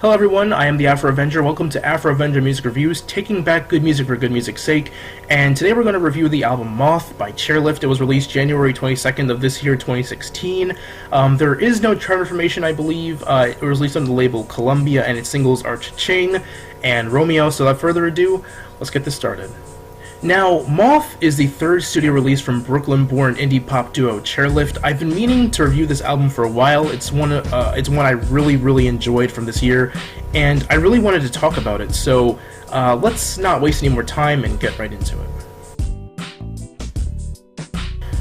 Hello everyone, I am the Afro Avenger. Welcome to Afro Avenger Music Reviews, taking back good music for good music's sake. And today we're going to review the album Moth by Chairlift. It was released January 22nd of this year, 2016. There is no chart information, I believe. It was released on the label Columbia, and its singles are Cha-Ching and Romeo. So without further ado, let's get this started. Now, Moth is the third studio release from Brooklyn-born indie pop duo Chairlift. I've been meaning to review this album for a while. It's one I really enjoyed from this year, and I really wanted to talk about it. So let's not waste any more time and get right into it.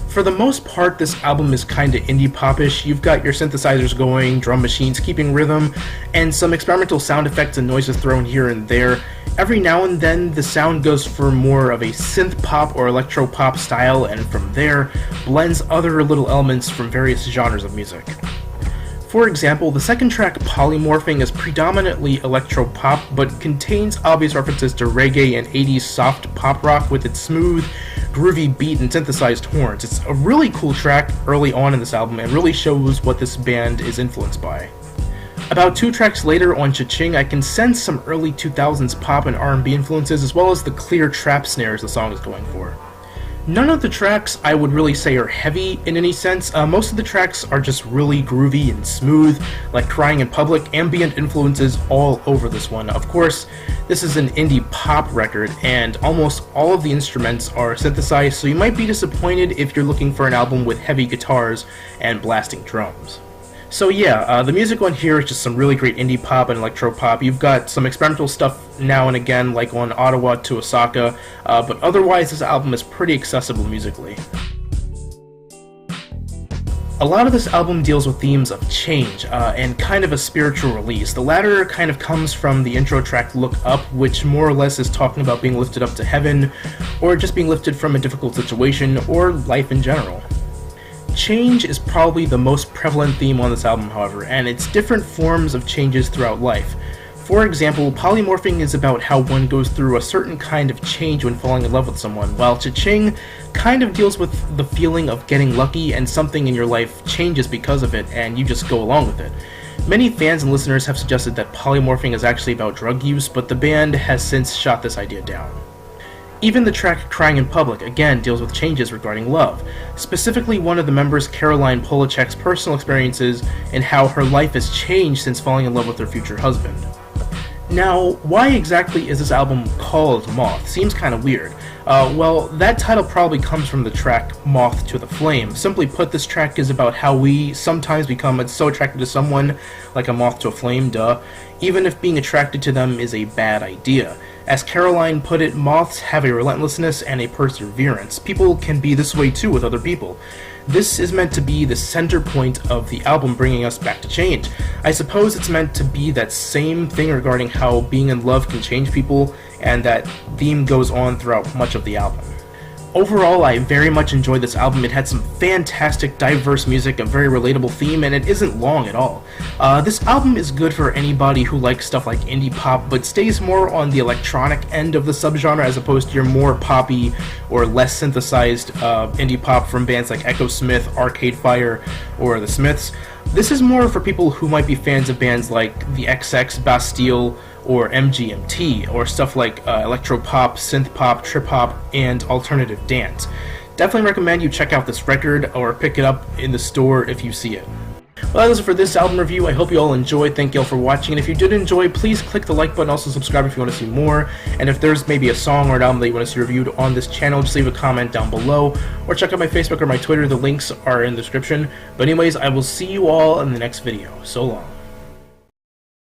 For the most part, this album is kinda indie popish. You've got your synthesizers going, drum machines keeping rhythm, and some experimental sound effects and noises thrown here and there. Every now and then, the sound goes for more of a synth pop or electro pop style, and from there, blends other little elements from various genres of music. For example, the second track, Polymorphing, is predominantly electro pop, but contains obvious references to reggae and 80s soft pop rock with its smooth, groovy beat and synthesized horns. It's a really cool track early on in this album and really shows what this band is influenced by. About 2 tracks later on Cha-Ching, I can sense some early 2000s pop and R&B influences, as well as the clear trap snares the song is going for. None of the tracks I would really say are heavy in any sense. Most of the tracks are just really groovy and smooth, like Crying in Public. Ambient influences all over this one. Of course, this is an indie pop record, and almost all of the instruments are synthesized, so you might be disappointed if you're looking for an album with heavy guitars and blasting drums. So yeah, the music on here is just some really great indie pop and electro pop. You've got some experimental stuff now and again, like on Ottawa to Osaka, but otherwise this album is pretty accessible musically. A lot of this album deals with themes of change, and kind of a spiritual release. The latter kind of comes from the intro track Look Up, which more or less is talking about being lifted up to heaven, or just being lifted from a difficult situation, or life in general. Change is probably the most prevalent theme on this album, however, and it's different forms of changes throughout life. For example, Polymorphing is about how one goes through a certain kind of change when falling in love with someone, while Cha-Ching kind of deals with the feeling of getting lucky and something in your life changes because of it, and you just go along with it. Many fans and listeners have suggested that Polymorphing is actually about drug use, but the band has since shot this idea down. Even the track Crying in Public, again, deals with changes regarding love. Specifically, one of the members, Caroline Polachek's personal experiences and how her life has changed since falling in love with her future husband. Now, why exactly is this album called Moth? Seems kind of weird. Well, that title probably comes from the track Moth to the Flame. Simply put, this track is about how we sometimes become so attracted to someone, like a moth to a flame, even if being attracted to them is a bad idea. As Caroline put it, moths have a relentlessness and a perseverance. People can be this way too with other people. This is meant to be the center point of the album, bringing us back to change. I suppose it's meant to be that same thing regarding how being in love can change people, and that theme goes on throughout much of the album. Overall, I very much enjoyed this album. It had some fantastic, diverse music, a very relatable theme, and it isn't long at all. This album is good for anybody who likes stuff like indie pop, but stays more on the electronic end of the subgenre as opposed to your more poppy or less synthesized indie pop from bands like Echo Smith, Arcade Fire, or The Smiths. This is more for people who might be fans of bands like the XX, Bastille, or MGMT, or stuff like electro-pop, synth-pop, trip-hop, and alternative dance. Definitely recommend you check out this record, or pick it up in the store if you see it. Well, that was it for this album review. I hope you all enjoyed. Thank you all for watching, and if you did enjoy, please click the like button, also subscribe if you want to see more, and if there's maybe a song or an album that you want to see reviewed on this channel, just leave a comment down below, or check out my Facebook or my Twitter. The links are in the description. But anyways, I will see you all in the next video. So long.